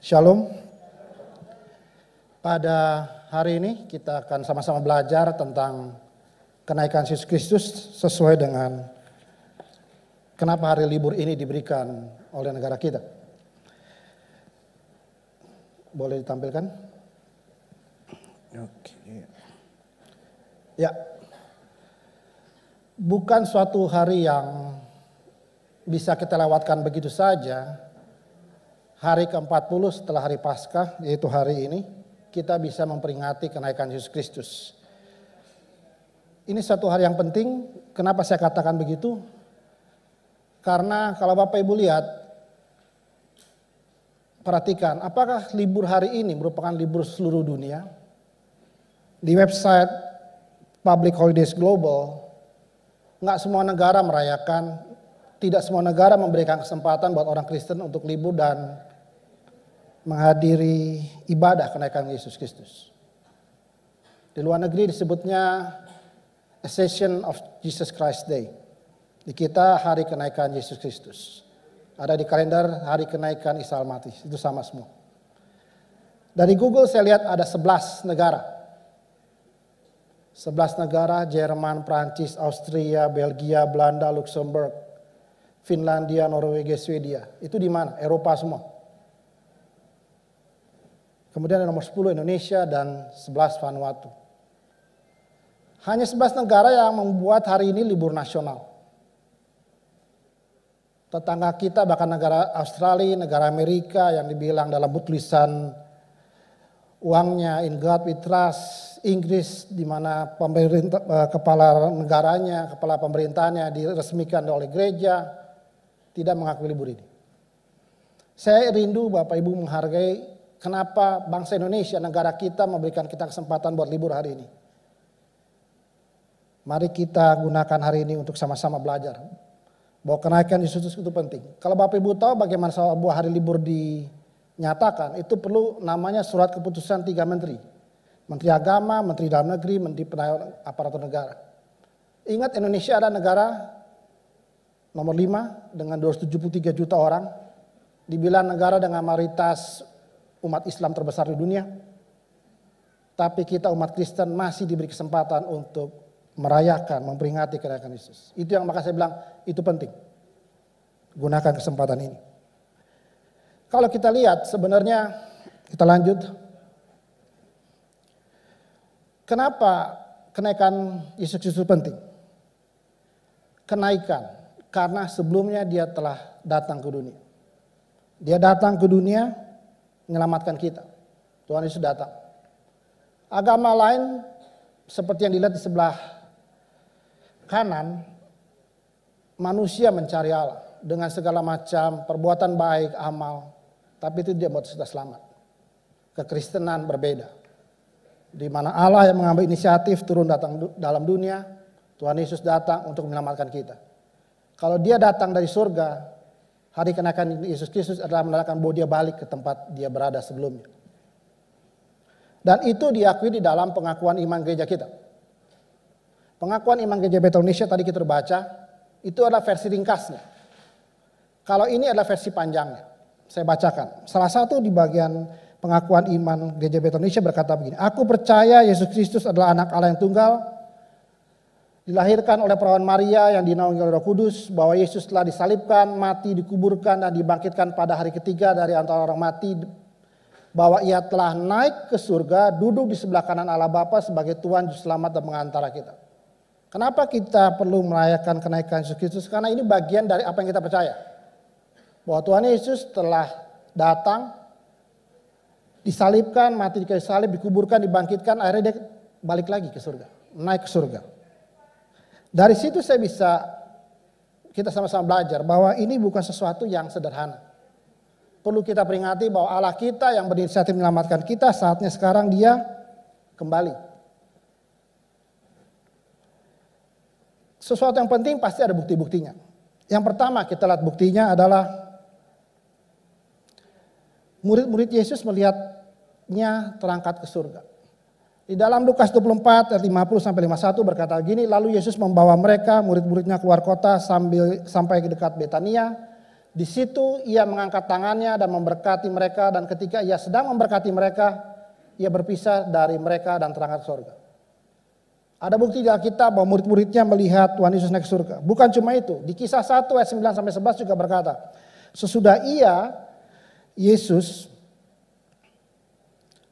Shalom. Pada hari ini kita akan sama-sama belajar tentang kenaikan Yesus Kristus sesuai dengan kenapa hari libur ini diberikan oleh negara kita. Boleh ditampilkan? Oke. Ya. Bukan suatu hari yang bisa kita lewatkan begitu saja. Hari ke-40 setelah hari Paskah, yaitu hari ini, kita bisa memperingati kenaikan Yesus Kristus. Ini satu hari yang penting. Kenapa saya katakan begitu? Karena kalau Bapak Ibu lihat, perhatikan, apakah libur hari ini merupakan libur seluruh dunia? Di website Public Holidays Global, nggak semua negara merayakan, tidak semua negara memberikan kesempatan buat orang Kristen untuk libur dan menghadiri ibadah kenaikan Yesus Kristus. Di luar negeri disebutnya Ascension of Jesus Christ Day. Di kita hari kenaikan Yesus Kristus. Ada di kalender hari kenaikan Isa Al-Masih. Itu sama semua. Dari Google saya lihat ada 11 negara. 11 negara, Jerman, Prancis, Austria, Belgia, Belanda, Luxembourg, Finlandia, Norwegia, Swedia. Itu di mana? Eropa semua. Kemudian ada nomor 10 Indonesia dan 11 Vanuatu. Hanya 11 negara yang membuat hari ini libur nasional. Tetangga kita bahkan negara Australia, negara Amerika yang dibilang dalam tulisan uangnya in God we trust, Inggris di mana pemerintah, kepala negaranya, kepala pemerintahnya diresmikan oleh gereja, tidak mengakui libur ini. Saya rindu Bapak Ibu menghargai kenapa bangsa Indonesia, negara kita memberikan kita kesempatan buat libur hari ini. Mari kita gunakan hari ini untuk sama-sama belajar bahwa kenaikan Yesus itu penting. Kalau Bapak Ibu tahu bagaimana sebuah hari libur dinyatakan, itu perlu namanya surat keputusan 3 menteri. Menteri Agama, Menteri Dalam Negeri, Menteri Aparatur Negara. Ingat Indonesia ada negara nomor 5 dengan 273 juta orang. Dibilang negara dengan mayoritas umat Islam terbesar di dunia. Tapi kita umat Kristen masih diberi kesempatan untuk merayakan, memperingati kenaikan Yesus. Itu yang maka saya bilang itu penting. Gunakan kesempatan ini. Kalau kita lihat sebenarnya, kita lanjut. Kenapa kenaikan Yesus Kristus penting? Kenaikan, karena sebelumnya dia telah datang ke dunia. Dia datang ke dunia menyelamatkan kita. Tuhan Yesus datang. Agama lain seperti yang dilihat di sebelah kanan, manusia mencari Allah dengan segala macam perbuatan baik, amal, tapi itu tidak membuat kita selamat. Kekristenan berbeda. Di mana Allah yang mengambil inisiatif turun datang dalam dunia, Tuhan Yesus datang untuk menyelamatkan kita. Kalau dia datang dari surga, hari kenaikan Yesus Kristus adalah menandakan bahwa dia balik ke tempat dia berada sebelumnya. Dan itu diakui di dalam pengakuan iman gereja kita. Pengakuan iman gereja Bethel Indonesia tadi kita baca, itu adalah versi ringkasnya. Kalau ini adalah versi panjangnya. Saya bacakan. Salah satu di bagian pengakuan iman gereja Bethel Indonesia berkata begini. Aku percaya Yesus Kristus adalah anak Allah yang tunggal, dilahirkan oleh perawan Maria yang dinaungi oleh Roh Kudus, bahwa Yesus telah disalibkan, mati, dikuburkan dan dibangkitkan pada hari ketiga dari antara orang mati, bahwa ia telah naik ke surga, duduk di sebelah kanan Allah Bapa sebagai Tuhan Juru Selamat dan pengantara kita. Kenapa kita perlu merayakan kenaikan Yesus Kristus? Karena ini bagian dari apa yang kita percaya. Bahwa Tuhan Yesus telah datang, disalibkan, mati di kayu salib, dikuburkan, dibangkitkan, akhirnya dia balik lagi ke surga, naik ke surga. Dari situ kita sama-sama belajar bahwa ini bukan sesuatu yang sederhana. Perlu kita peringati bahwa Allah kita yang berinisiatif menyelamatkan kita, saatnya sekarang dia kembali. Sesuatu yang penting pasti ada bukti-buktinya. Yang pertama kita lihat buktinya adalah murid-murid Yesus melihatnya terangkat ke surga. Di dalam Lukas 24 ayat 50 sampai 51 berkata gini, lalu Yesus membawa mereka murid-muridnya keluar kota sampai ke dekat Betania Di situ ia mengangkat tangannya dan memberkati mereka, dan ketika ia sedang memberkati mereka, ia berpisah dari mereka dan terangkat ke surga. Ada bukti di Alkitab bahwa murid-muridnya melihat Tuhan Yesus naik ke surga. Bukan cuma itu, di Kisah 1 ayat 9-11 juga berkata, sesudah Yesus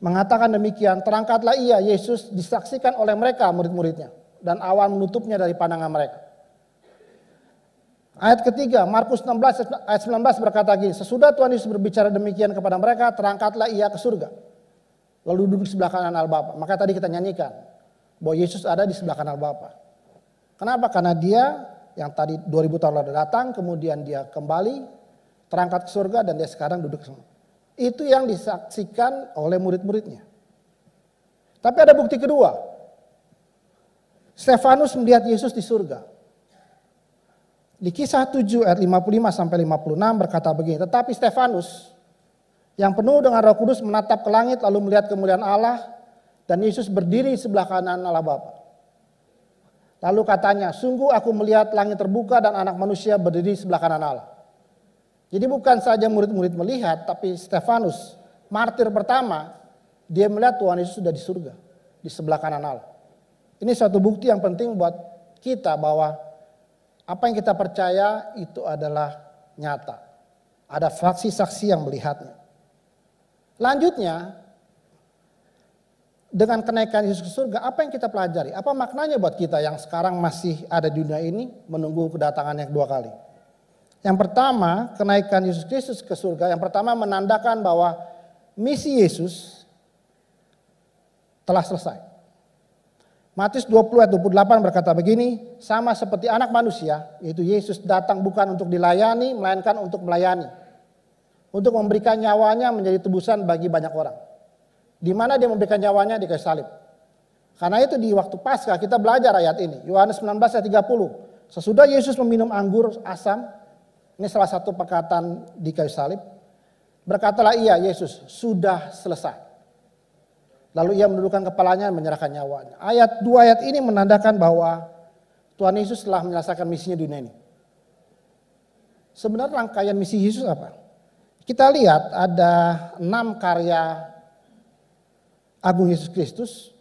mengatakan demikian, terangkatlah ia, Yesus, disaksikan oleh mereka, murid-muridnya, dan awan menutupnya dari pandangan mereka. Ayat ketiga, Markus 16 ayat 19 berkata gini, sesudah Tuhan Yesus berbicara demikian kepada mereka, terangkatlah ia ke surga, lalu duduk di sebelah kanan Allah Bapa. Maka tadi kita nyanyikan bahwa Yesus ada di sebelah kanan Bapa. Kenapa? Karena dia yang tadi 2000 tahun lalu datang, kemudian dia kembali terangkat ke surga dan dia sekarang duduk di sana. Itu yang disaksikan oleh murid-muridnya. Tapi ada bukti kedua. Stefanus melihat Yesus di surga. Di Kisah 7 ayat 55-56 berkata begini, tetapi Stefanus yang penuh dengan Roh Kudus menatap ke langit lalu melihat kemuliaan Allah dan Yesus berdiri di sebelah kanan Allah Bapa. Lalu katanya, sungguh aku melihat langit terbuka dan anak manusia berdiri di sebelah kanan Allah. Jadi bukan saja murid-murid melihat, tapi Stefanus, martir pertama, dia melihat Tuhan Yesus sudah di surga, di sebelah kanan Allah. Ini suatu bukti yang penting buat kita bahwa apa yang kita percaya itu adalah nyata. Ada saksi-saksi yang melihatnya. Lanjutnya, dengan kenaikan Yesus ke surga, apa yang kita pelajari? Apa maknanya buat kita yang sekarang masih ada di dunia ini menunggu kedatangannya kedua kali? Yang pertama, kenaikan Yesus Kristus ke surga, yang pertama menandakan bahwa misi Yesus telah selesai. Matius 20 ayat 28 berkata begini, sama seperti anak manusia, yaitu Yesus datang bukan untuk dilayani, melainkan untuk melayani. Untuk memberikan nyawanya menjadi tebusan bagi banyak orang. Di mana dia memberikan nyawanya? Di kayu salib. Karena itu di waktu Paskah kita belajar ayat ini. Yohanes 19 ayat 30. Sesudah Yesus meminum anggur asam, ini salah satu perkataan di kayu salib. Berkatalah ia, Yesus, sudah selesai. Lalu ia menundukkan kepalanya dan menyerahkan nyawanya. Ayat 2 ayat ini menandakan bahwa Tuhan Yesus telah menyelesaikan misinya di dunia ini. Sebenarnya rangkaian misi Yesus apa? Kita lihat ada 6 karya agung Yesus Kristus.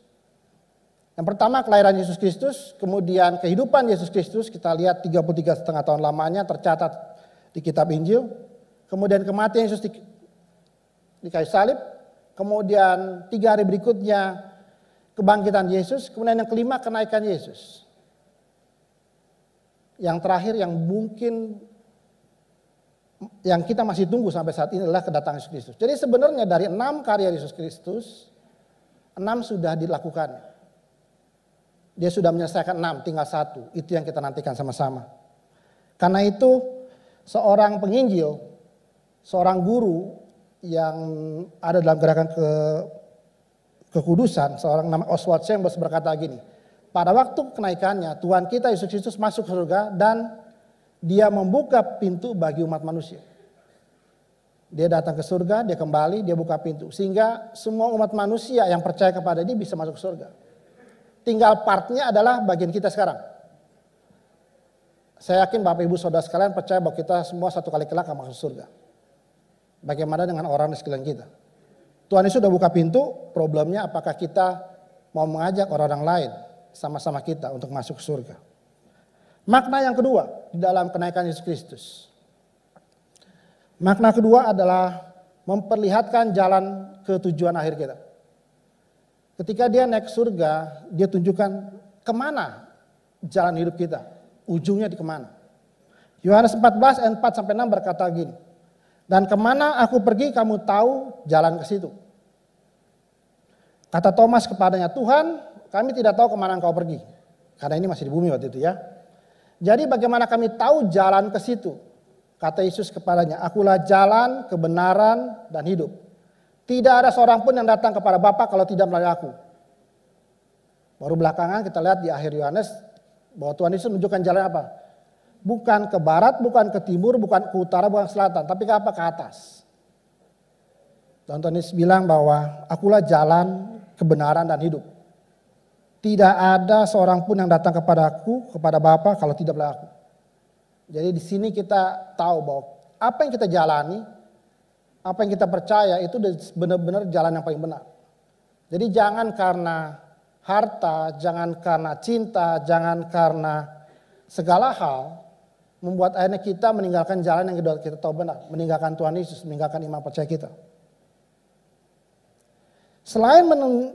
Yang pertama kelahiran Yesus Kristus, kemudian kehidupan Yesus Kristus, kita lihat 33,5 tahun lamanya tercatat di kitab Injil. Kemudian kematian Yesus di kayu salib. Kemudian 3 hari berikutnya kebangkitan Yesus. Kemudian yang kelima kenaikan Yesus. Yang terakhir yang mungkin yang kita masih tunggu sampai saat ini adalah kedatangan Yesus Kristus. Jadi sebenarnya dari 6 karya Yesus Kristus, 6 sudah dilakukan. Dia sudah menyelesaikan 6, tinggal 1. Itu yang kita nantikan sama-sama. Karena itu seorang penginjil, seorang guru yang ada dalam gerakan kekudusan, seorang nama Oswald Chambers berkata gini, pada waktu kenaikannya Tuhan kita Yesus Kristus masuk ke surga dan dia membuka pintu bagi umat manusia. Dia datang ke surga, dia kembali, dia buka pintu. Sehingga semua umat manusia yang percaya kepada dia bisa masuk ke surga. Tinggal partnya adalah bagian kita sekarang. Saya yakin Bapak Ibu Saudara sekalian percaya bahwa kita semua satu kali kelak akan masuk surga. Bagaimana dengan orang di sekeliling kita? Tuhan Yesus sudah buka pintu, problemnya apakah kita mau mengajak orang-orang lain sama-sama kita untuk masuk ke surga. Makna yang kedua di dalam kenaikan Yesus Kristus. Makna kedua adalah memperlihatkan jalan ke tujuan akhir kita. Ketika dia naik ke surga, dia tunjukkan kemana jalan hidup kita. Ujungnya di kemana. Yohanes 14 ayat 4-6 berkata gini. Dan kemana aku pergi kamu tahu jalan ke situ. Kata Thomas kepadanya, Tuhan kami tidak tahu kemana engkau pergi. Karena ini masih di bumi waktu itu ya. Jadi bagaimana kami tahu jalan ke situ? Kata Yesus kepadanya, akulah jalan, kebenaran, dan hidup. Tidak ada seorang pun yang datang kepada Bapa kalau tidak melalui aku. Baru belakangan kita lihat di akhir Yohanes bahwa Tuhan Yesus menunjukkan jalan apa? Bukan ke barat, bukan ke timur, bukan ke utara, bukan ke selatan. Tapi ke apa? Ke atas. Dan Tuhan Yesus bilang bahwa akulah jalan, kebenaran, dan hidup. Tidak ada seorang pun yang datang kepada aku, kepada Bapa kalau tidak melalui aku. Jadi di sini kita tahu bahwa apa yang kita jalani, apa yang kita percaya itu benar-benar jalan yang paling benar. Jadi jangan karena harta, jangan karena cinta, jangan karena segala hal membuat akhirnya kita meninggalkan jalan yang kita tahu benar, meninggalkan Tuhan Yesus, meninggalkan iman percaya kita. Selain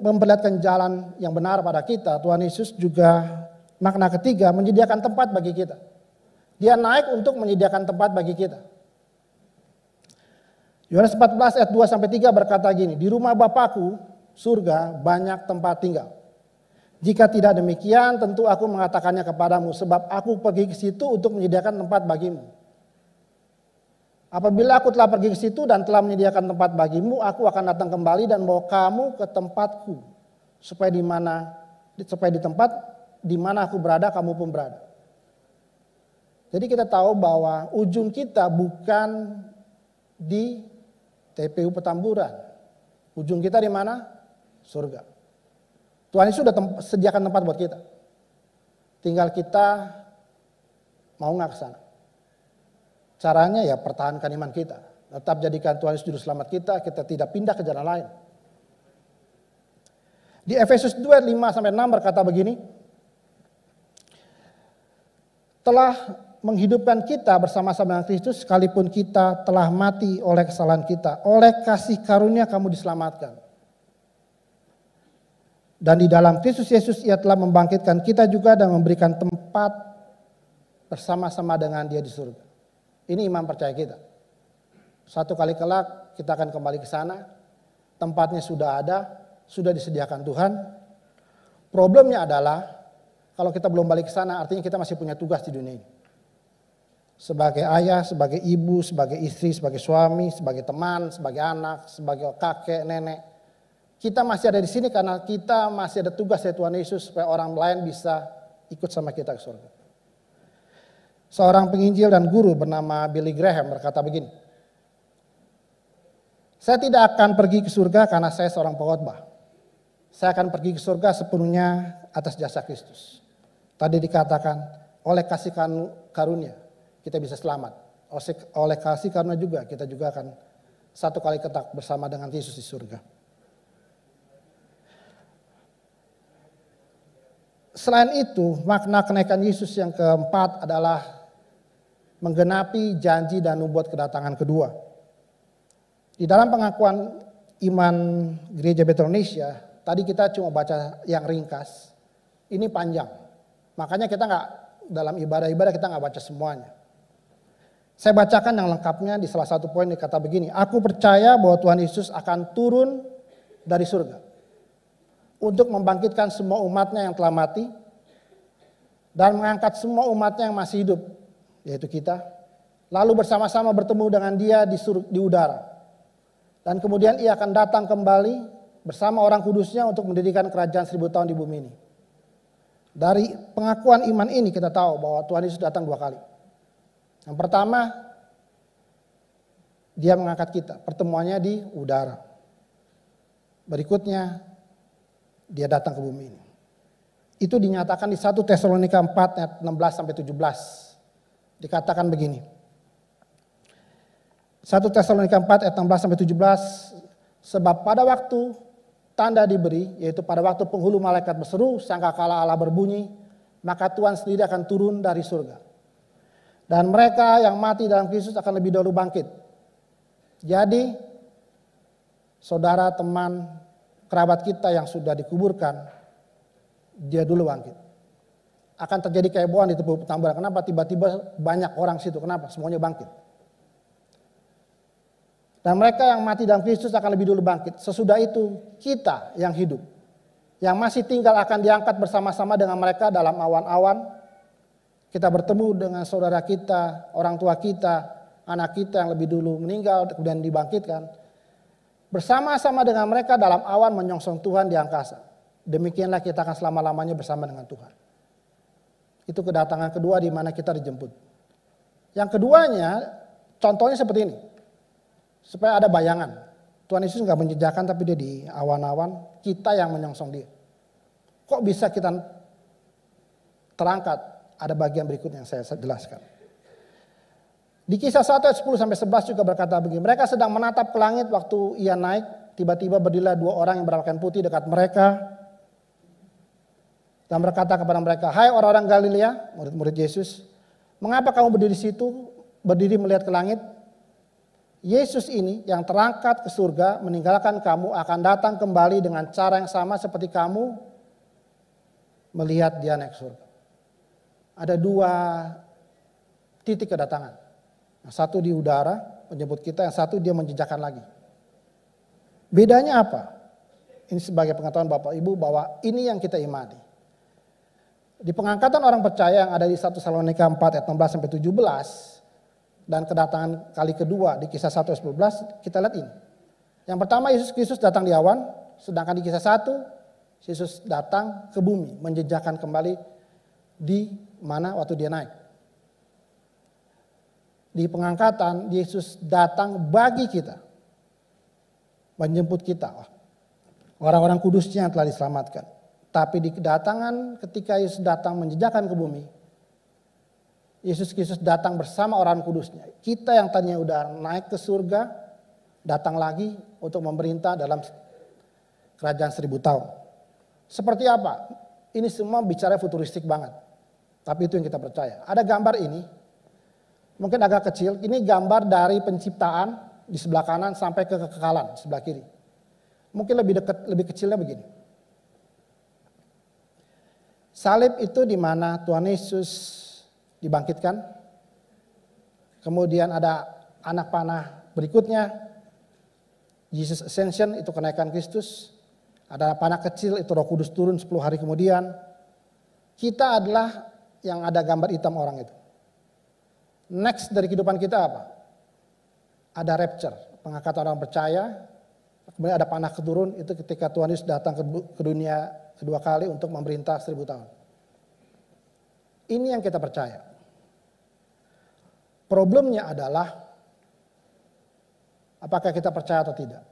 memperlihatkan jalan yang benar pada kita, Tuhan Yesus juga makna ketiga menyediakan tempat bagi kita. Dia naik untuk menyediakan tempat bagi kita. Yohanes 14 ayat 2 sampai 3 berkata gini, di rumah Bapakku surga banyak tempat tinggal. Jika tidak demikian tentu aku mengatakannya kepadamu sebab aku pergi ke situ untuk menyediakan tempat bagimu. Apabila aku telah pergi ke situ dan telah menyediakan tempat bagimu, aku akan datang kembali dan bawa kamu ke tempatku, supaya di tempat di mana aku berada, kamu pun berada. Jadi kita tahu bahwa ujung kita bukan di TPU Petamburan. Ujung kita di mana? Surga. Tuhan Yesus sudah sediakan tempat buat kita. Tinggal kita mau nggak ke sana. Caranya ya pertahankan iman kita. Tetap jadikan Tuhan Yesus juru selamat kita tidak pindah ke jalan lain. Di Efesus 2 5 sampai 6 berkata begini. Telah menghidupkan kita bersama-sama dengan Kristus sekalipun kita telah mati oleh kesalahan kita. Oleh kasih karunia kamu diselamatkan. Dan di dalam Kristus Yesus ia telah membangkitkan kita juga dan memberikan tempat bersama-sama dengan dia di surga. Ini iman percaya kita. Satu kali kelak kita akan kembali ke sana. Tempatnya sudah ada, sudah disediakan Tuhan. Problemnya adalah kalau kita belum balik ke sana artinya kita masih punya tugas di dunia ini. Sebagai ayah, sebagai ibu, sebagai istri, sebagai suami, sebagai teman, sebagai anak, sebagai kakek, nenek. Kita masih ada di sini karena kita masih ada tugas dari Tuhan Yesus supaya orang lain bisa ikut sama kita ke surga. Seorang penginjil dan guru bernama Billy Graham berkata begini. Saya tidak akan pergi ke surga karena saya seorang pengkhotbah. Saya akan pergi ke surga sepenuhnya atas jasa Kristus. Tadi dikatakan oleh kasih karunia kita bisa selamat. Oleh kasih karunia juga kita juga akan satu kali ketak bersama dengan Yesus di surga. Selain itu, makna kenaikan Yesus yang keempat adalah menggenapi janji dan nubuat kedatangan kedua. Di dalam pengakuan iman Gereja Bethel Indonesia, tadi kita cuma baca yang ringkas. Ini panjang. Makanya kita dalam ibadah-ibadah kita nggak baca semuanya. Saya bacakan yang lengkapnya di salah satu poin dikata begini. Aku percaya bahwa Tuhan Yesus akan turun dari surga. Untuk membangkitkan semua umatnya yang telah mati. Dan mengangkat semua umatnya yang masih hidup. Yaitu kita. Lalu bersama-sama bertemu dengan dia di udara. Dan kemudian ia akan datang kembali bersama orang kudusnya untuk mendirikan kerajaan 1000 tahun di bumi ini. Dari pengakuan iman ini kita tahu bahwa Tuhan Yesus datang 2 kali. Yang pertama, dia mengangkat kita. Pertemuannya di udara. Berikutnya, dia datang ke bumi ini. Itu dinyatakan di 1 Tesalonika 4 ayat 16-17. Dikatakan begini. 1 Tesalonika 4 ayat 16-17. Sebab pada waktu tanda diberi, yaitu pada waktu penghulu malaikat berseru, sangkakala Allah berbunyi, maka Tuhan sendiri akan turun dari surga. Dan mereka yang mati dalam Kristus akan lebih dahulu bangkit. Jadi, saudara, teman, kerabat kita yang sudah dikuburkan, dia dulu bangkit. Akan terjadi kehebohan di TPU Petamburan. Kenapa tiba-tiba banyak orang situ? Kenapa? Semuanya bangkit. Dan mereka yang mati dalam Kristus akan lebih dulu bangkit. Sesudah itu kita yang hidup, yang masih tinggal akan diangkat bersama-sama dengan mereka dalam awan-awan. Kita bertemu dengan saudara kita, orang tua kita, anak kita yang lebih dulu meninggal kemudian dibangkitkan. Bersama-sama dengan mereka dalam awan menyongsong Tuhan di angkasa. Demikianlah kita akan selama-lamanya bersama dengan Tuhan. Itu kedatangan kedua di mana kita dijemput. Yang keduanya contohnya seperti ini. Supaya ada bayangan. Tuhan Yesus nggak menjejakkan tapi dia di awan-awan, kita yang menyongsong dia. Kok bisa kita terangkat? Ada bagian berikut yang saya jelaskan. Di Kisah 1 ayat 10 sampai 11 juga berkata begini, mereka sedang menatap ke langit waktu ia naik, tiba-tiba berdirilah dua orang yang berpakaian putih dekat mereka dan berkata kepada mereka, hai orang-orang Galilea, murid-murid Yesus, mengapa kamu berdiri di situ, berdiri melihat ke langit? Yesus ini yang terangkat ke surga meninggalkan kamu akan datang kembali dengan cara yang sama seperti kamu melihat dia naik surga. Ada dua titik kedatangan. Yang satu di udara menjemput kita, yang satu dia menjejakkan lagi. Bedanya apa? Ini sebagai pengetahuan Bapak Ibu bahwa ini yang kita imani. Di pengangkatan orang percaya yang ada di 1 Tesalonika 4 ayat 16 sampai 17 dan kedatangan kali kedua di Kisah 1 ayat 11 kita lihat ini. Yang pertama Yesus Kristus datang di awan, sedangkan di Kisah 1 Yesus datang ke bumi, menjejakkan kembali di mana waktu dia naik. Di pengangkatan Yesus datang bagi kita, menjemput kita, orang-orang kudusnya yang telah diselamatkan. Tapi di kedatangan ketika Yesus datang menjejakkan ke bumi, Yesus Kristus datang bersama orang kudusnya. Kita yang tadinya udah naik ke surga, datang lagi untuk memerintah dalam kerajaan 1000 tahun. Seperti apa? Ini semua bicara futuristik banget. Tapi itu yang kita percaya. Ada gambar ini, mungkin agak kecil. Ini gambar dari penciptaan di sebelah kanan sampai ke kekekalan sebelah kiri. Mungkin lebih dekat, lebih kecilnya begini. Salib itu di mana Tuhan Yesus dibangkitkan. Kemudian ada anak panah berikutnya, Jesus Ascension, itu kenaikan Kristus. Ada panah kecil, itu Roh Kudus turun 10 hari kemudian. Kita adalah yang ada gambar hitam orang itu. Next dari kehidupan kita apa? Ada rapture, pengangkatan orang percaya. Kemudian ada panah keturun, itu ketika Tuhan Yesus datang ke dunia kedua kali untuk memerintah 1000 tahun. Ini yang kita percaya. Problemnya adalah apakah kita percaya atau tidak.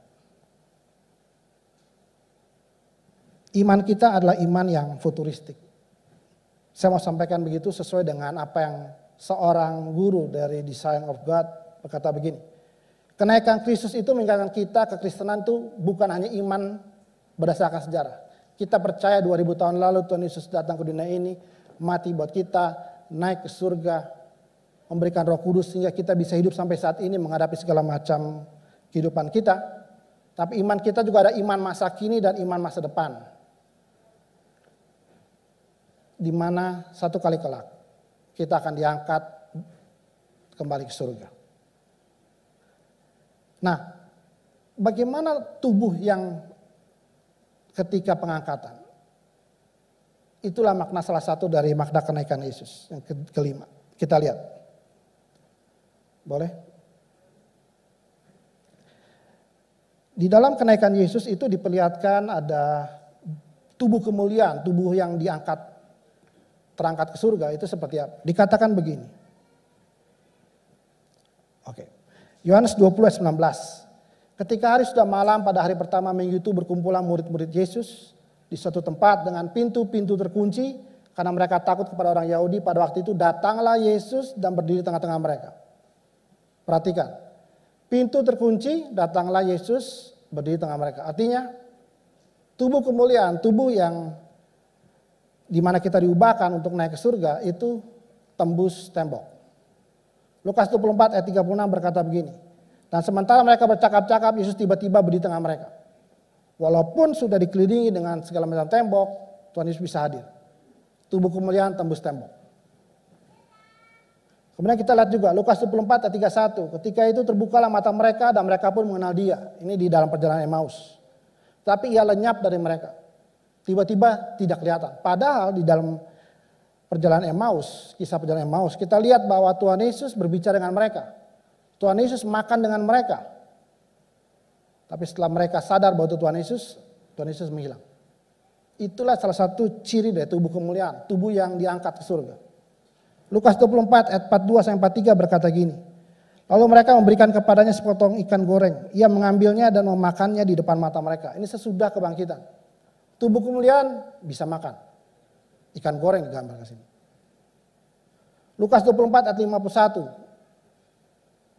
Iman kita adalah iman yang futuristik. Saya mau sampaikan begitu sesuai dengan apa yang seorang guru dari Design of God berkata begini. Kenaikan Kristus itu meninggalkan kita, kekristenan itu bukan hanya iman berdasarkan sejarah. Kita percaya 2000 tahun lalu Tuhan Yesus datang ke dunia ini, mati buat kita, naik ke surga, memberikan Roh Kudus sehingga kita bisa hidup sampai saat ini menghadapi segala macam kehidupan kita. Tapi iman kita juga ada iman masa kini dan iman masa depan. Di mana satu kali kelak kita akan diangkat kembali ke surga. Nah, bagaimana tubuh yang ketika pengangkatan? Itulah makna salah satu dari makna kenaikan Yesus yang kelima. Kita lihat. Boleh? Di dalam kenaikan Yesus itu diperlihatkan ada tubuh kemuliaan, tubuh yang diangkat, terangkat ke surga itu seperti apa? Dikatakan begini. Oke. Yohanes 20 ayat 19. Ketika hari sudah malam pada hari pertama minggu itu berkumpulan murid-murid Yesus di suatu tempat dengan pintu-pintu terkunci karena mereka takut kepada orang Yahudi. Pada waktu itu datanglah Yesus dan berdiri di tengah-tengah mereka. Perhatikan. Pintu terkunci, datanglah Yesus berdiri di tengah mereka. Artinya tubuh kemuliaan, tubuh yang di mana kita diubahkan untuk naik ke surga itu tembus tembok. Lukas 24 ayat 36 berkata begini. Dan sementara mereka bercakap-cakap, Yesus tiba-tiba berdiri di tengah mereka. Walaupun sudah dikelilingi dengan segala macam tembok, Tuhan Yesus bisa hadir. Tubuh kemuliaan tembus tembok. Kemudian kita lihat juga Lukas 24 ayat 31. Ketika itu terbukalah mata mereka dan mereka pun mengenal dia. Ini di dalam perjalanan Emmaus. Tapi ia lenyap dari mereka. Tiba-tiba tidak kelihatan. Padahal di dalam perjalanan Emmaus, kisah perjalanan Emmaus, kita lihat bahwa Tuhan Yesus berbicara dengan mereka. Tuhan Yesus makan dengan mereka. Tapi setelah mereka sadar bahwa itu Tuhan Yesus menghilang. Itulah salah satu ciri dari tubuh kemuliaan, tubuh yang diangkat ke surga. Lukas 24 ayat 42 sampai 43 berkata gini. Lalu mereka memberikan kepadanya sepotong ikan goreng. Ia mengambilnya dan memakannya di depan mata mereka. Ini sesudah kebangkitan. Tubuh kemuliaan bisa makan. Ikan goreng digambarkan sini. Lukas 24 ayat 51.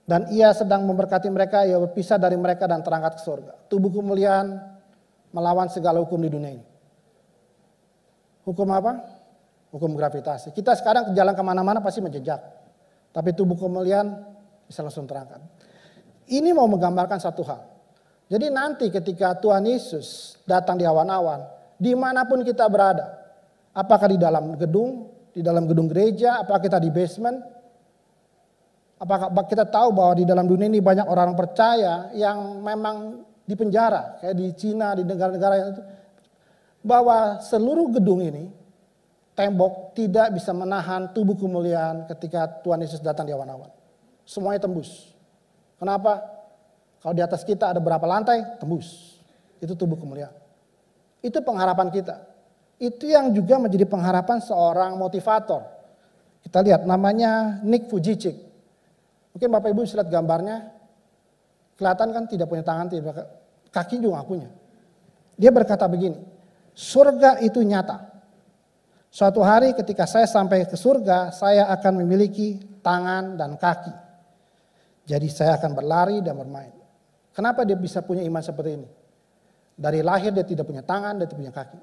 Dan ia sedang memberkati mereka, ia berpisah dari mereka dan terangkat ke surga. Tubuh kemuliaan melawan segala hukum di dunia ini. Hukum apa? Hukum gravitasi. Kita sekarang jalan kemana-mana pasti menjejak. Tapi tubuh kemuliaan bisa langsung terangkat. Ini mau menggambarkan satu hal. Jadi nanti ketika Tuhan Yesus datang di awan-awan, dimanapun kita berada. Apakah di dalam gedung gereja, apakah kita di basement. Apakah kita tahu bahwa di dalam dunia ini banyak orang percaya yang memang di penjara. Kayak di Cina, di negara-negara itu. Bahwa seluruh gedung ini, tembok tidak bisa menahan tubuh kemuliaan ketika Tuhan Yesus datang di awan-awan. Semuanya tembus. Kenapa? Kalau di atas kita ada berapa lantai, tembus. Itu tubuh kemuliaan. Itu pengharapan kita. Itu yang juga menjadi pengharapan seorang motivator. Kita lihat namanya Nick Vujicic. Mungkin Bapak Ibu bisa lihat gambarnya. Kelihatan kan tidak punya tangan, tidak kaki juga nggak punya. Dia berkata begini, surga itu nyata. Suatu hari ketika saya sampai ke surga, saya akan memiliki tangan dan kaki. Jadi saya akan berlari dan bermain. Kenapa dia bisa punya iman seperti ini? Dari lahir dia tidak punya tangan, dia tidak punya kaki.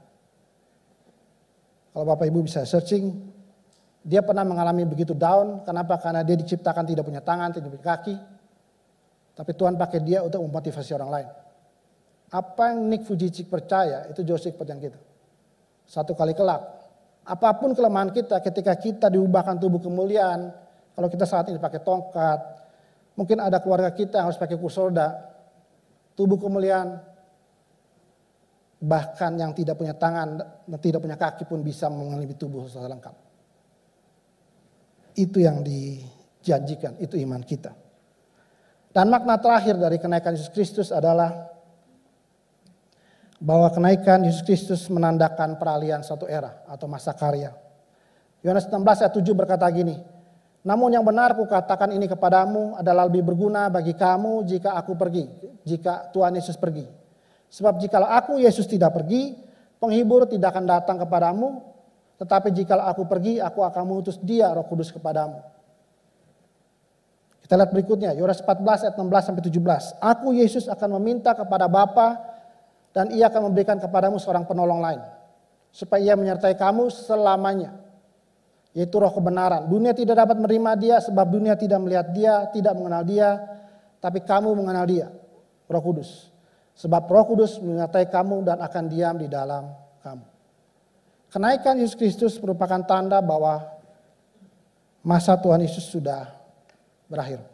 Kalau Bapak Ibu bisa searching, dia pernah mengalami begitu down. Kenapa? Karena dia diciptakan tidak punya tangan, tidak punya kaki. Tapi Tuhan pakai dia untuk memotivasi orang lain. Apa yang Nick Vujicic percaya, itu jauh seperti yang kita. Satu kali kelak, apapun kelemahan kita, ketika kita diubahkan tubuh kemuliaan, kalau kita saat ini pakai tongkat, mungkin ada keluarga kita yang harus pakai kursi roda, tubuh kemuliaan, bahkan yang tidak punya tangan dan tidak punya kaki pun bisa mengalami tubuh secara lengkap. Itu yang dijanjikan, itu iman kita. Dan makna terakhir dari kenaikan Yesus Kristus adalah bahwa kenaikan Yesus Kristus menandakan peralihan suatu era atau masa karya. Yohanes 16 ayat 7 berkata gini, namun yang benar kukatakan ini kepadamu adalah lebih berguna bagi kamu jika aku pergi, jika Tuhan Yesus pergi. Sebab jikalau aku Yesus tidak pergi, penghibur tidak akan datang kepadamu, tetapi jikalau aku pergi, aku akan mengutus dia Roh Kudus kepadamu. Kita lihat berikutnya, Yohanes 14 ayat 16 sampai 17. Aku Yesus akan meminta kepada Bapa dan ia akan memberikan kepadamu seorang penolong lain, supaya ia menyertai kamu selamanya, yaitu Roh kebenaran. Dunia tidak dapat menerima dia sebab dunia tidak melihat dia, tidak mengenal dia, tapi kamu mengenal dia, Roh Kudus. Sebab Roh Kudus menyertai kamu dan akan diam di dalam kamu. Kenaikan Yesus Kristus merupakan tanda bahwa masa Tuhan Yesus sudah berakhir.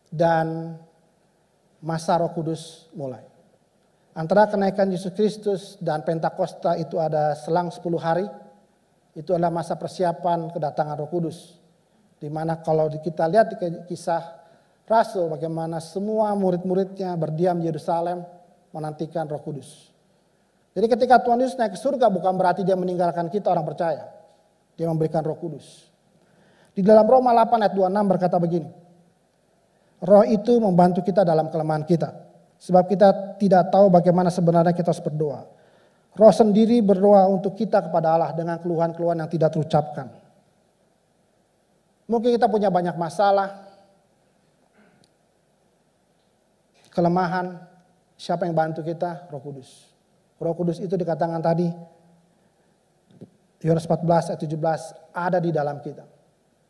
Dan masa Roh Kudus mulai. Antara kenaikan Yesus Kristus dan Pentakosta itu ada selang 10 hari. Itu adalah masa persiapan kedatangan Roh Kudus. Di mana kalau kita lihat di kisah Rasul bagaimana semua murid-muridnya berdiam di Yerusalem menantikan Roh Kudus. Jadi ketika Tuhan Yesus naik ke surga bukan berarti dia meninggalkan kita orang percaya. Dia memberikan Roh Kudus. Di dalam Roma 8 ayat 26 berkata begini. Roh itu membantu kita dalam kelemahan kita. Sebab kita tidak tahu bagaimana sebenarnya kita harus berdoa. Roh sendiri berdoa untuk kita kepada Allah dengan keluhan-keluhan yang tidak terucapkan. Mungkin kita punya banyak masalah, kelemahan. Siapa yang bantu kita? Roh Kudus. Roh Kudus itu dikatakan tadi, Yohanes 14 ayat 17, ada di dalam kita.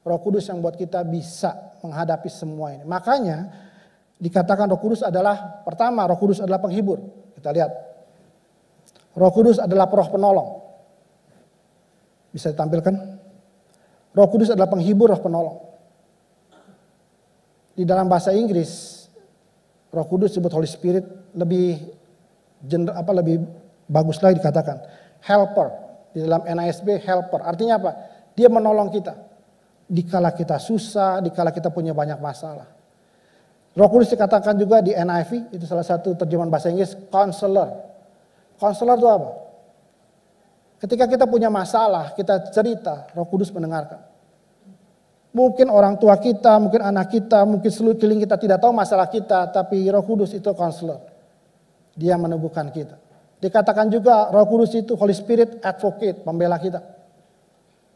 Roh Kudus yang buat kita bisa menghadapi semua ini. Makanya dikatakan Roh Kudus adalah, pertama Roh Kudus adalah penghibur. Kita lihat. Roh Kudus adalah roh penolong. Bisa ditampilkan? Roh Kudus adalah penghibur, roh penolong. Di dalam bahasa Inggris, Roh Kudus disebut Holy Spirit, lebih bagus lagi dikatakan helper. Di dalam NASB helper. Artinya apa? Dia menolong kita. Dikala kita susah, dikala kita punya banyak masalah. Roh Kudus dikatakan juga di NIV, itu salah satu terjemahan bahasa Inggris, counselor. Counselor itu apa? Ketika kita punya masalah, kita cerita, Roh Kudus mendengarkan. Mungkin orang tua kita, mungkin anak kita, mungkin seluruh keliling kita tidak tahu masalah kita, tapi Roh Kudus itu counselor. Dia meneguhkan kita. Dikatakan juga Roh Kudus itu Holy Spirit advocate, pembela kita.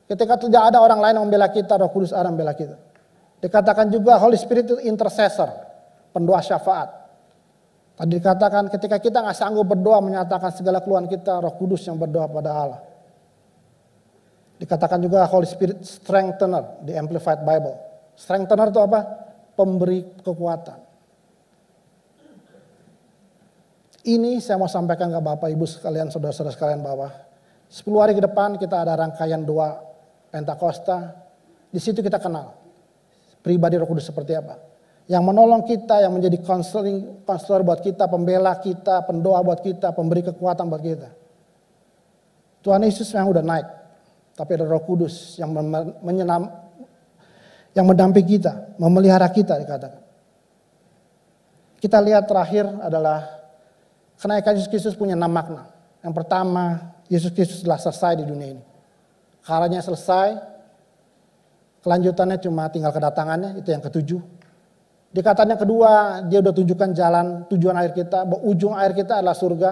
Ketika tidak ada orang lain yang membela kita, Roh Kudus ada membela kita. Dikatakan juga Holy Spirit itu intercessor, pendoa syafaat. Tadi dikatakan ketika kita nggak sanggup berdoa menyatakan segala keluhan kita, Roh Kudus yang berdoa pada Allah. Dikatakan juga Holy Spirit strengthener di Amplified Bible. Strengthener itu apa? Pemberi kekuatan. Ini saya mau sampaikan ke Bapak Ibu sekalian, saudara-saudara sekalian bahwa 10 hari ke depan kita ada rangkaian doa Pentakosta. Di situ kita kenal pribadi Roh Kudus seperti apa. Yang menolong kita, yang menjadi konselor buat kita, pembela kita, pendoa buat kita, pemberi kekuatan buat kita. Tuhan Yesus yang udah naik. Tapi ada Roh Kudus yang yang mendampingi kita, memelihara kita dikatakan. Kita lihat terakhir adalah kenaikan Yesus Kristus punya 6 makna. Yang pertama, Yesus Kristus telah selesai di dunia ini. Karyanya selesai, kelanjutannya cuma tinggal kedatangannya, itu yang ketujuh. Dikatakan yang kedua, dia udah tunjukkan jalan tujuan akhir kita, bahwa ujung akhir kita adalah surga.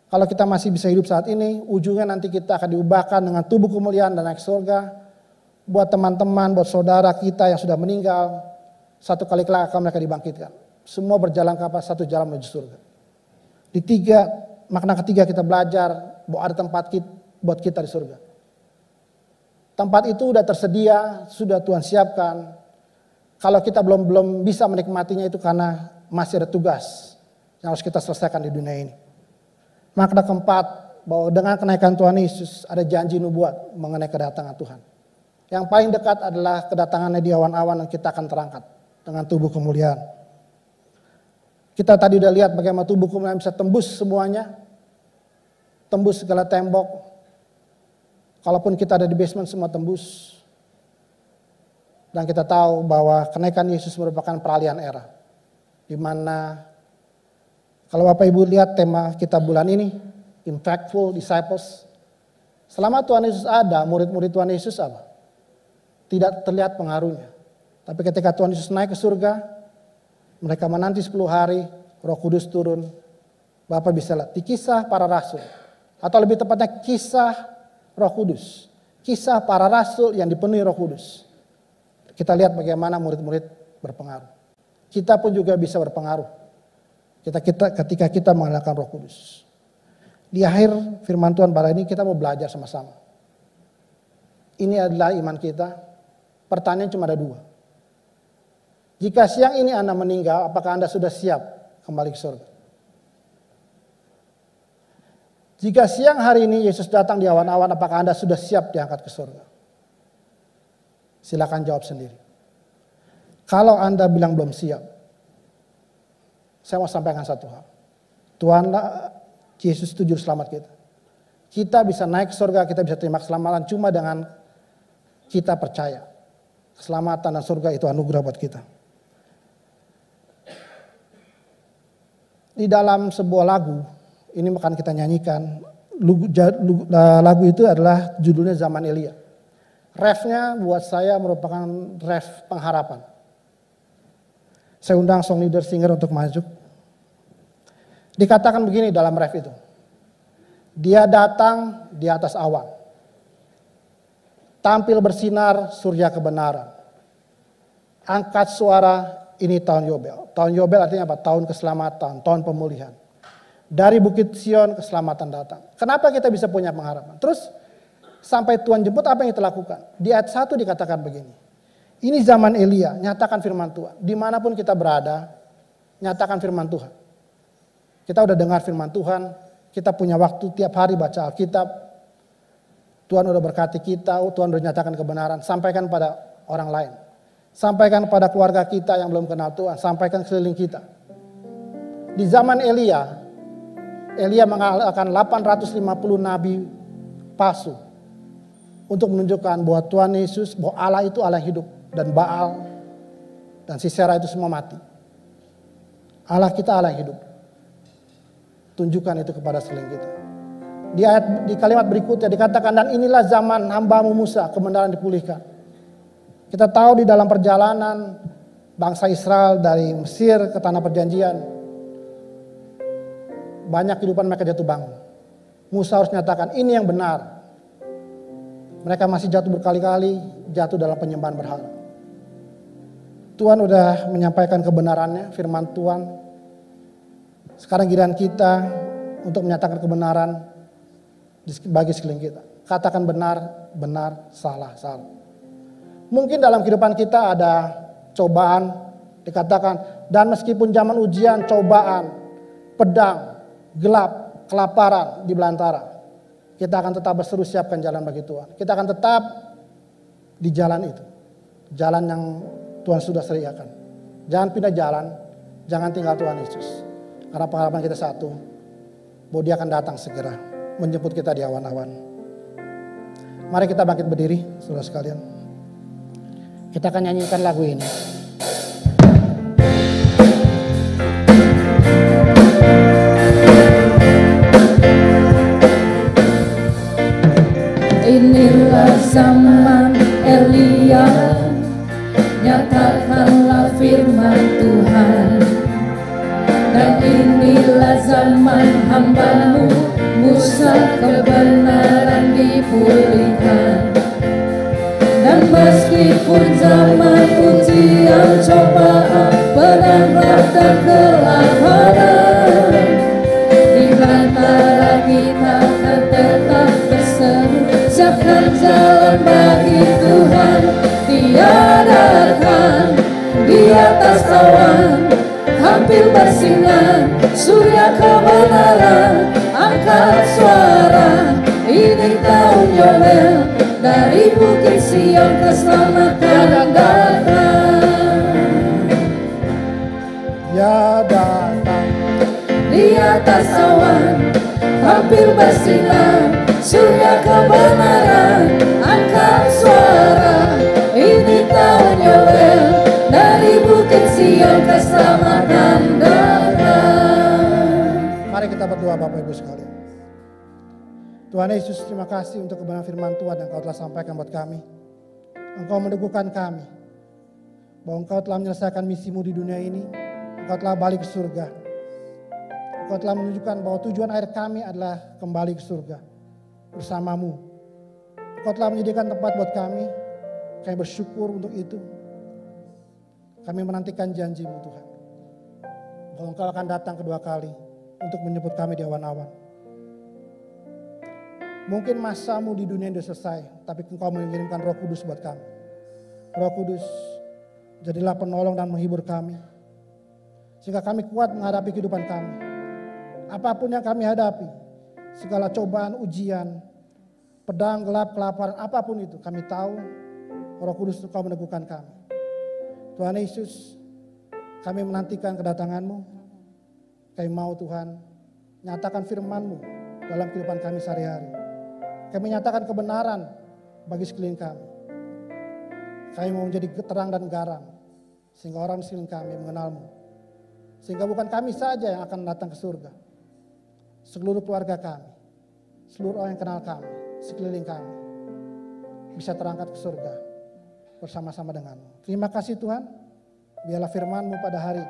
Kalau kita masih bisa hidup saat ini, ujungnya nanti kita akan diubahkan dengan tubuh kemuliaan dan naik surga. Buat teman-teman, buat saudara kita yang sudah meninggal, satu kali kelak akan mereka dibangkitkan. Semua berjalan ke satu jalan menuju surga. Makna ketiga kita belajar bahwa ada tempat buat kita di surga. Tempat itu sudah tersedia, sudah Tuhan siapkan. Kalau kita belum bisa menikmatinya itu karena masih ada tugas yang harus kita selesaikan di dunia ini. Makna keempat, bahwa dengan kenaikan Tuhan Yesus ada janji nubuat mengenai kedatangan Tuhan. Yang paling dekat adalah kedatangannya di awan-awan dan kita akan terangkat dengan tubuh kemuliaan. Kita tadi udah lihat bagaimana tubuh kemuliaan bisa tembus semuanya. Tembus segala tembok. Kalaupun kita ada di basement semua tembus. Dan kita tahu bahwa kenaikan Yesus merupakan peralihan era. Di mana kalau Bapak Ibu lihat tema kita bulan ini, Impactful Disciples. Selama Tuhan Yesus ada, murid-murid Tuhan Yesus apa? Tidak terlihat pengaruhnya. Tapi ketika Tuhan Yesus naik ke surga, mereka menanti 10 hari, Roh Kudus turun. Bapak bisa lihat di kisah para rasul. Atau lebih tepatnya kisah Roh Kudus. Kisah para rasul yang dipenuhi Roh Kudus. Kita lihat bagaimana murid-murid berpengaruh. Kita pun juga bisa berpengaruh. Ketika kita mengandalkan Roh Kudus. Di akhir firman Tuhan pada ini kita mau belajar sama-sama. Ini adalah iman kita. Pertanyaan cuma ada 2. Jika siang ini Anda meninggal, apakah Anda sudah siap kembali ke surga? Jika siang hari ini Yesus datang di awan-awan, apakah Anda sudah siap diangkat ke surga? Silakan jawab sendiri. Kalau Anda bilang belum siap, saya mau sampaikan satu hal. Tuhan Yesus itu juru selamat kita. Kita bisa naik ke surga, kita bisa terima keselamatan cuma dengan kita percaya. Keselamatan dan surga itu anugerah buat kita. Di dalam sebuah lagu, ini akan kita nyanyikan. Lagu itu adalah judulnya Zaman Elia. Refnya buat saya merupakan ref pengharapan. Saya undang song leader singer untuk maju. Dikatakan begini dalam ref itu. Dia datang di atas awan. Tampil bersinar surya kebenaran. Angkat suara, ini tahun Yobel. Tahun Yobel artinya apa? Tahun keselamatan, tahun pemulihan. Dari Bukit Sion keselamatan datang. Kenapa kita bisa punya pengharapan? Terus sampai Tuhan jemput apa yang kita lakukan? Di ayat 1 dikatakan begini. Ini zaman Elia, nyatakan firman Tuhan. Dimanapun kita berada, nyatakan firman Tuhan. Kita udah dengar firman Tuhan, kita punya waktu tiap hari baca Alkitab. Tuhan udah berkati kita, Tuhan udah nyatakan kebenaran. Sampaikan pada orang lain. Sampaikan pada keluarga kita yang belum kenal Tuhan. Sampaikan keliling kita. Di zaman Elia mengalahkan 850 nabi palsu. Untuk menunjukkan bahwa Tuhan Yesus, bahwa Allah itu Allah yang hidup. Dan Baal dan Sisera itu semua mati. Allah kita Allah yang hidup. Tunjukkan itu kepada sekeliling kita. Di kalimat berikutnya dikatakan, dan inilah zaman hambamu Musa, kebenaran dipulihkan. Kita tahu di dalam perjalanan bangsa Israel dari Mesir ke tanah perjanjian, banyak kehidupan mereka jatuh bangun. Musa harus nyatakan ini yang benar. Mereka masih jatuh berkali-kali, jatuh dalam penyembahan berhala. Tuhan udah menyampaikan kebenarannya, firman Tuhan. Sekarang giliran kita untuk menyatakan kebenaran bagi sekeliling kita. Katakan benar, benar, salah, salah. Mungkin dalam kehidupan kita ada cobaan, dikatakan, dan meskipun zaman ujian, cobaan, pedang, gelap, kelaparan di belantara, kita akan tetap berseru siapkan jalan bagi Tuhan. Kita akan tetap di jalan itu. Jalan yang Tuhan sudah sediakan. Jangan pindah jalan, jangan tinggal Tuhan Yesus. Karena pengharapan kita satu, bahwa Dia akan datang segera menjemput kita di awan-awan. Mari kita bangkit berdiri, saudara sekalian. Kita akan nyanyikan lagu ini. Inilah zaman Elia, nyatakanlah firman Tuhan. Dan inilah zaman hamba-Mu Musa, kebenaran dipulihkan. Dan meskipun zaman ujian, cobaan, pedang dan kelaparan, di antara kita akan tetap berseru, siapkan jalan bagi Tuhan. Dia datang di atas awan, hampir bersinar surya kebenaran. Angkat suara, ini tahun Yobel, dari Bukit Sion keselamatan datang. Ya datang Di atas awan, hampir bersinar surya kebenaran. Angkat suara, ini tahun Yobel, dari Bukit Sion keselamatan datang. Mari kita berdoa Bapak Ibu sekalian. Tuhan Yesus, terima kasih untuk kebenaran firman Tuhan yang Kau telah sampaikan buat kami. Engkau meneguhkan kami bahwa Engkau telah menyelesaikan misimu di dunia ini. Engkau telah balik ke surga. Engkau telah menunjukkan bahwa tujuan akhir kami adalah kembali ke surga bersamamu. Engkau telah menyediakan tempat buat kami. Kami bersyukur untuk itu. Kami menantikan janji-Mu Tuhan, bahwa Engkau akan datang kedua kali untuk menjemput kami di awan-awan. Mungkin masamu di dunia ini sudah selesai, tapi Engkau mengirimkan Roh Kudus buat kami. Roh Kudus, jadilah penolong dan menghibur kami, sehingga kami kuat menghadapi kehidupan kami. Apapun yang kami hadapi, segala cobaan, ujian, pedang, gelap, kelaparan, apapun itu, kami tahu Roh Kudus Engkau meneguhkan kami. Tuhan Yesus, kami menantikan kedatangan-Mu. Kami mau Tuhan, nyatakan firman-Mu dalam kehidupan kami sehari-hari. Kami menyatakan kebenaran bagi sekeliling kami. Kami mau menjadi terang dan garam, sehingga orang di sekeliling kami mengenal-Mu. Sehingga bukan kami saja yang akan datang ke surga. Seluruh keluarga kami, seluruh orang yang kenal kami, sekeliling kami, bisa terangkat ke surga bersama-sama dengan-Mu. Terima kasih Tuhan, biarlah firman-Mu pada hari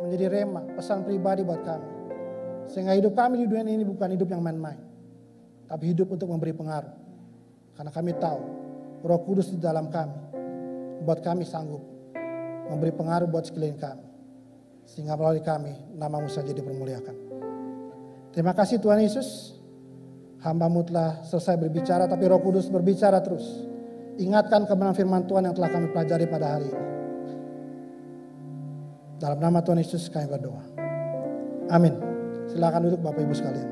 menjadi rema, pesan pribadi buat kami. Sehingga hidup kami di dunia ini bukan hidup yang main-main, tapi hidup untuk memberi pengaruh. Karena kami tahu Roh Kudus di dalam kami, buat kami sanggup memberi pengaruh buat sekeliling kami. Sehingga melalui kami, nama-Mu saja dipermuliakan. Terima kasih Tuhan Yesus, hamba-Mu telah selesai berbicara, tapi Roh Kudus berbicara terus. Ingatkan kebenaran firman Tuhan yang telah kami pelajari pada hari ini. Dalam nama Tuhan Yesus kami berdoa. Amin. Silakan duduk Bapak Ibu sekalian.